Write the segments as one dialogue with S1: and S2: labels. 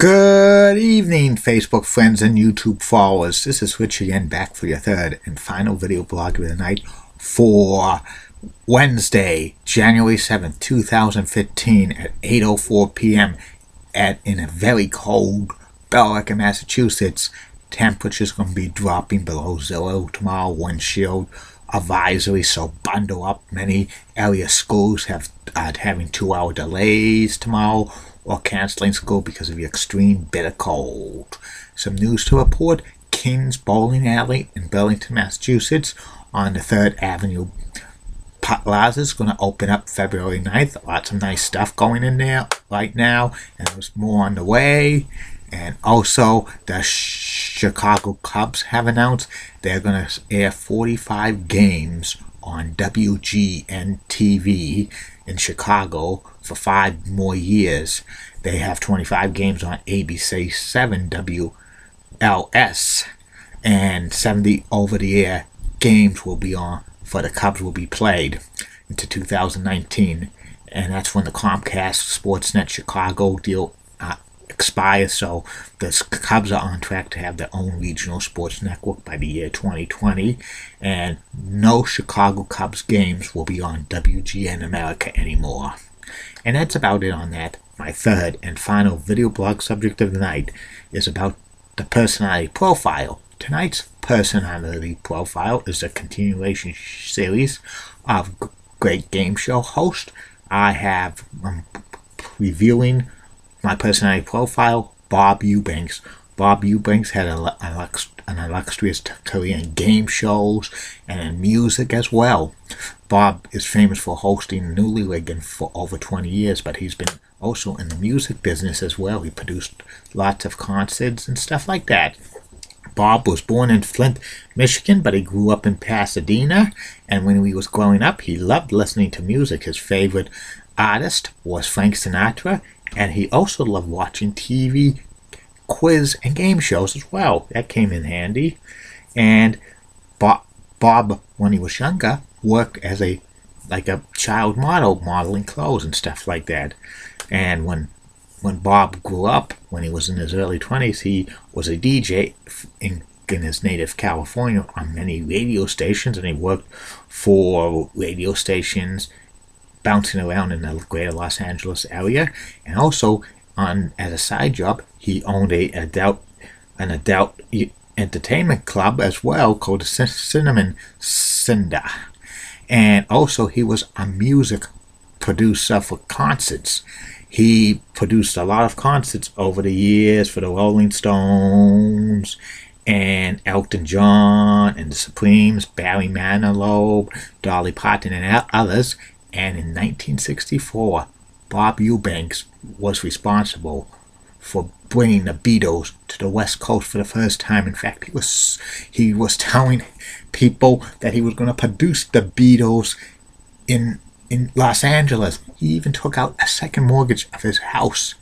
S1: Good evening, Facebook friends and YouTube followers. This is Rich again, back for your third and final video blog of the night for Wednesday, January 7th, 2015 at 8:04 p.m. in a very cold Billerica, Massachusetts. Temperature's going to be dropping below zero tomorrow. Windshield advisory, so bundle up. Many area schools are having 2-hour delays tomorrow or canceling school because of the extreme bitter cold. Some news to report: King's Bowling Alley in Burlington, Massachusetts on the 3rd Avenue Plaza is going to open up February 9th. Lots of nice stuff going in there right now, and there's more on the way. And also, the Chicago Cubs have announced they're going to air 45 games on WGN-TV in Chicago for 5 more years. They have 25 games on ABC7 WLS, and 70 over-the-air games will be on for the Cubs will be played into 2019, and that's when the Comcast Sportsnet Chicago deal expires. So the Cubs are on track to have their own regional sports network by the year 2020, and no Chicago Cubs games will be on WGN America anymore. And that's about it on that. My third and final video blog subject of the night is about the personality profile. Tonight's personality profile is a continuation series of great game show host. I have reviewing my personality profile, Bob Eubanks. Bob Eubanks had an illustrious career in game shows and in music as well. Bob is famous for hosting Newlywed for over 20 years, but he's been also in the music business as well. He produced lots of concerts and stuff like that. Bob was born in Flint, Michigan, but he grew up in Pasadena, and when he was growing up, he loved listening to music. His favorite artist was Frank Sinatra, and he also loved watching TV, quiz, and game shows as well. That came in handy. And Bob, when he was younger, worked as a child model, modeling clothes and stuff like that. And when Bob grew up, when he was in his early 20s, he was a DJ in his native California on many radio stations, and he worked for radio stations bouncing around in the greater Los Angeles area. And also, as a side job, he owned an adult entertainment club as well called Cinnamon Cinder. And also, he was a music producer for concerts. He produced a lot of concerts over the years for the Rolling Stones and Elton John and the Supremes, Barry Manilow, Dolly Parton, and others. And in 1964, Bob Eubanks was responsible for bringing the Beatles to the West Coast for the first time. In fact, he was telling people that he was going to produce the Beatles in Los Angeles. He even took out a second mortgage of his house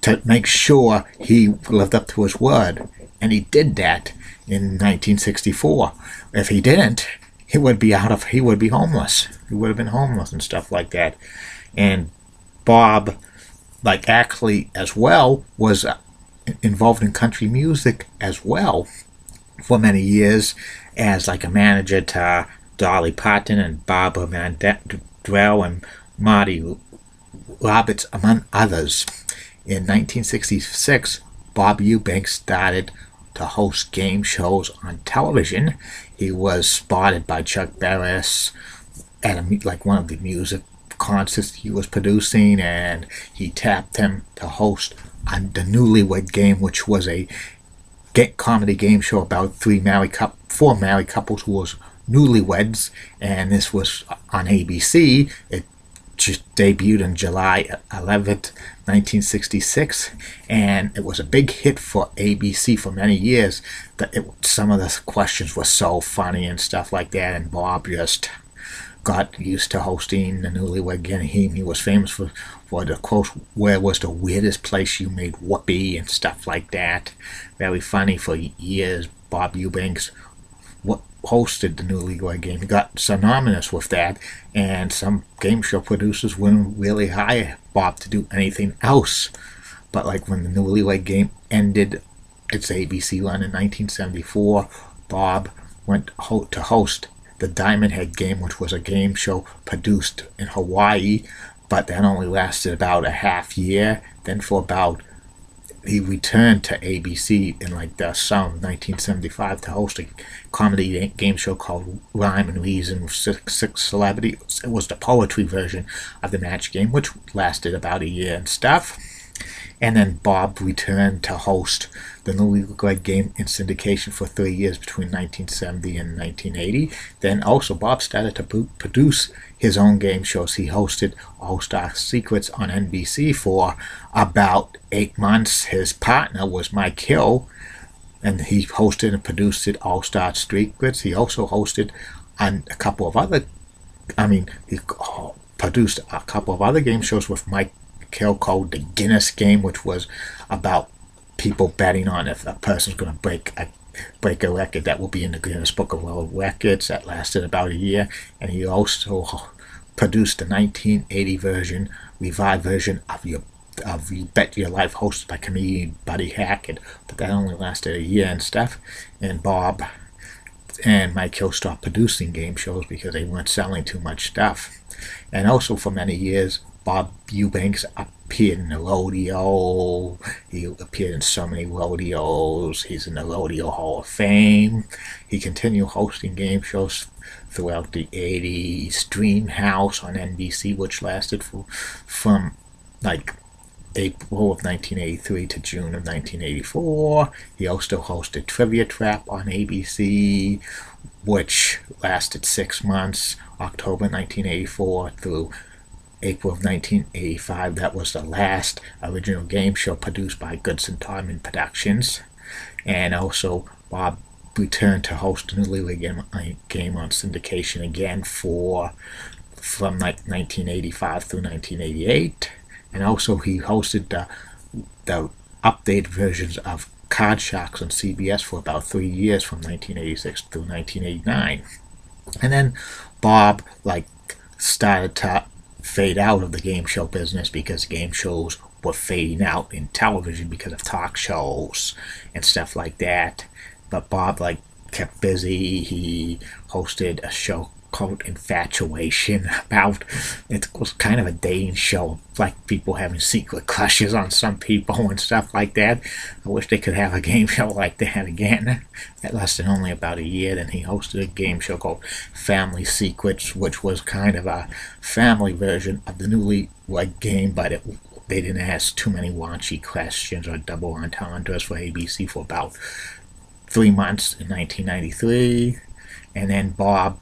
S1: to make sure he lived up to his word. And he did that in 1964. If he didn't, he would be homeless. He would have been homeless and stuff like that. And Bob, actually as well, was involved in country music as well for many years as a manager to Dolly Parton and Barbara Van Drell and Marty Roberts, among others. In 1966, Bob Eubanks started to host game shows on television. He was spotted by Chuck Barris at one of the music concerts he was producing, and he tapped him to host the Newlywed Game, which was a comedy game show about 4 married couples who was newlyweds, and this was on ABC. It just debuted on July 11th, 1966, and it was a big hit for ABC for many years. Some of the questions were so funny and stuff like that, and Bob just got used to hosting the Newlywed Game. He was famous for the quote, "Where was the weirdest place you made whoopie?" and stuff like that. Very funny. For years, Bob Eubanks hosted the Newlywed Game. He got synonymous with that, and some game show producers wouldn't really hire Bob to do anything else But like when the Newlywed Game ended its ABC run in 1974, Bob went to host the Diamond Head Game, which was a game show produced in Hawaii, but that only lasted about a half year. Then for about he returned to ABC in like the summer of 1975 to host a comedy game show called Rhyme and Reason with six celebrities. It was the poetry version of the match game, which lasted about a year and stuff. And then Bob returned to host the Newlywed Game in syndication for 3 years between 1970 and 1980. Then also Bob started to produce his own game shows. He hosted All Star Secrets on NBC for about 8 months. His partner was Mike Hill, and he hosted and produced it All Star Secrets. He also hosted on a couple of other, he produced a couple of other game shows with Mike Hill called the Guinness Game, which was about people betting on if a person's going to break a record that will be in the Guinness Book of World Records. That lasted about a year. And he also produced the 1980 revived version of You Bet Your Life, hosted by comedian Buddy Hackett, but that only lasted a year and stuff. And Bob and Mike Hill stopped producing game shows because they weren't selling too much stuff. And also for many years, Bob Eubanks appeared in the rodeo. He appeared in so many rodeos. He's in the Rodeo Hall of Fame. He continued hosting game shows throughout the 80s. Dream House on NBC, which lasted from like April of 1983 to June of 1984. He also hosted Trivia Trap on ABC, which lasted 6 months, October 1984 through April of 1985. That was the last original game show produced by Goodson Todman Productions. And also Bob returned to host the Newlywed Game on syndication again from like 1985 through 1988. And also he hosted the updated versions of Card Sharks on CBS for about 3 years from 1986 through 1989. And then Bob started to fade out of the game show business because game shows were fading out in television because of talk shows and stuff like that. But Bob kept busy. He hosted a show called Infatuation about, it was kind of a dating show, like people having secret crushes on some people and stuff like that. I wish they could have a game show like that again. That lasted only about a year. Then he hosted a game show called Family Secrets, which was kind of a family version of the Newlywed Game, but they didn't ask too many raunchy questions or double entendres for ABC for about 3 months in 1993. And then Bob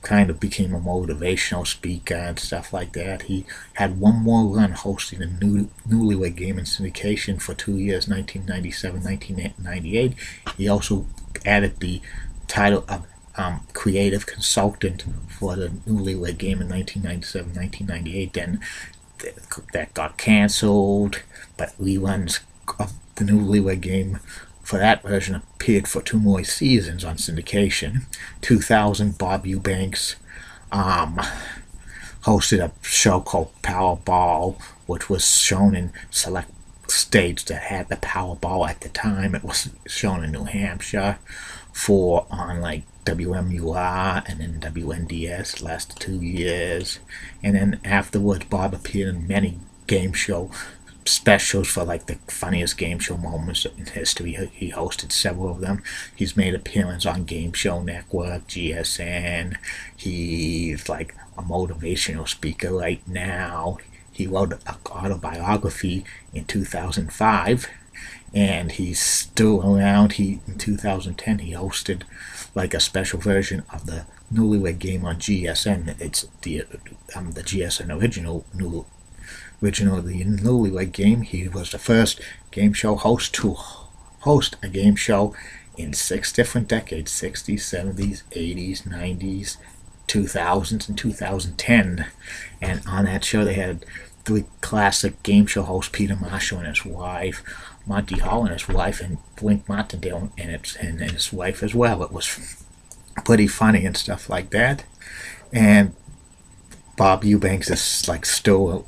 S1: kind of became a motivational speaker and stuff like that. He had one more run hosting the Newlywed Game in syndication for 2 years, 1997, 1998. He also added the title of creative consultant for the Newlywed Game in 1997, 1998. Then that got canceled, but reruns of the Newlywed Game for that version appeared for 2 more seasons on syndication. 2000, Bob Eubanks hosted a show called Powerball, which was shown in select states that had the Powerball at the time. It was shown in New Hampshire on WMUR and then WNDS. Lasted 2 years. And then afterwards, Bob appeared in many game show specials for the funniest game show moments in history. He hosted several of them. He's made appearances on Game Show Network, GSN. He's a motivational speaker right now. He wrote an autobiography in 2005, and he's still around. In 2010 he hosted a special version of the Newlywed Game on GSN. It's the GSN original the Newlywed Game. He was the first game show host to host a game show in 6 different decades: 60s, 70s, 80s, 90s, 2000s, and 2010. And on that show they had 3 classic game show hosts: Peter Marshall and his wife, Monty Hall and his wife, and Blink Martindale and his wife as well. It was pretty funny and stuff like that. And Bob Eubanks is like still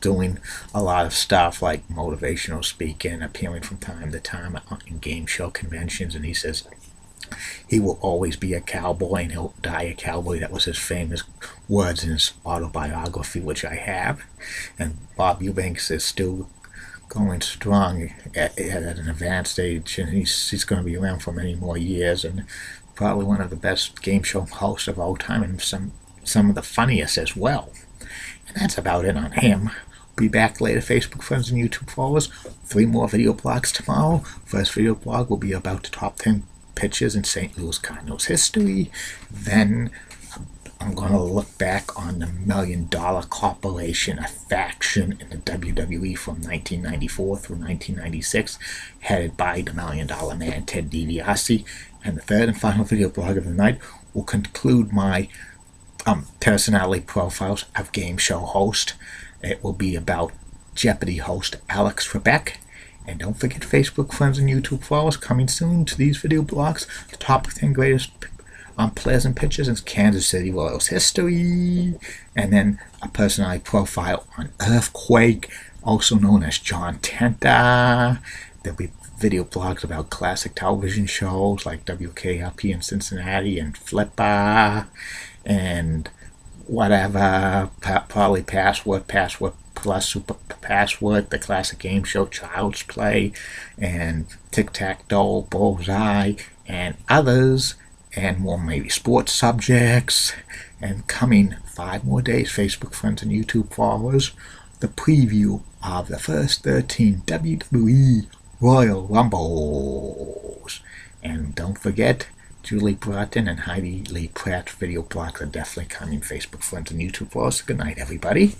S1: doing a lot of stuff like motivational speaking, appearing from time to time in game show conventions, and he says he will always be a cowboy and he'll die a cowboy. That was his famous words in his autobiography, which I have. And Bob Eubanks is still going strong at an advanced age, and he's going to be around for many more years, and probably one of the best game show hosts of all time, and some of the funniest as well. And that's about it on him. Be back later, Facebook friends and YouTube followers. 3 more video blogs tomorrow. First video blog will be about the top 10 pitches in St. Louis Cardinals history. Then I'm going to look back on the $1 Million Corporation, a faction in the WWE from 1994 through 1996, headed by the $1 Million Man, Ted DiBiase. And the third and final video blog of the night will conclude my personality profiles of game show host. It will be about Jeopardy host Alex Trebek. And don't forget, Facebook friends and YouTube followers, coming soon to these video blogs, the top 10 greatest pleasant pitches in Kansas City Royals history, and then a personality profile on Earthquake, also known as John Tenta. There'll be video blogs about classic television shows like WKRP in Cincinnati and Flipper and whatever, probably Password Plus, Super Password, the classic game show Child's Play, and Tic-Tac-Toe, Bullseye, and others, and more maybe sports subjects. And coming 5 more days, Facebook friends and YouTube followers, the preview of the first 13 WWE Royal Rumbles. And don't forget, Julie Broughton and Heidi Lee Pratt video blogs are definitely coming, Facebook friends and YouTube followers. Good night, everybody.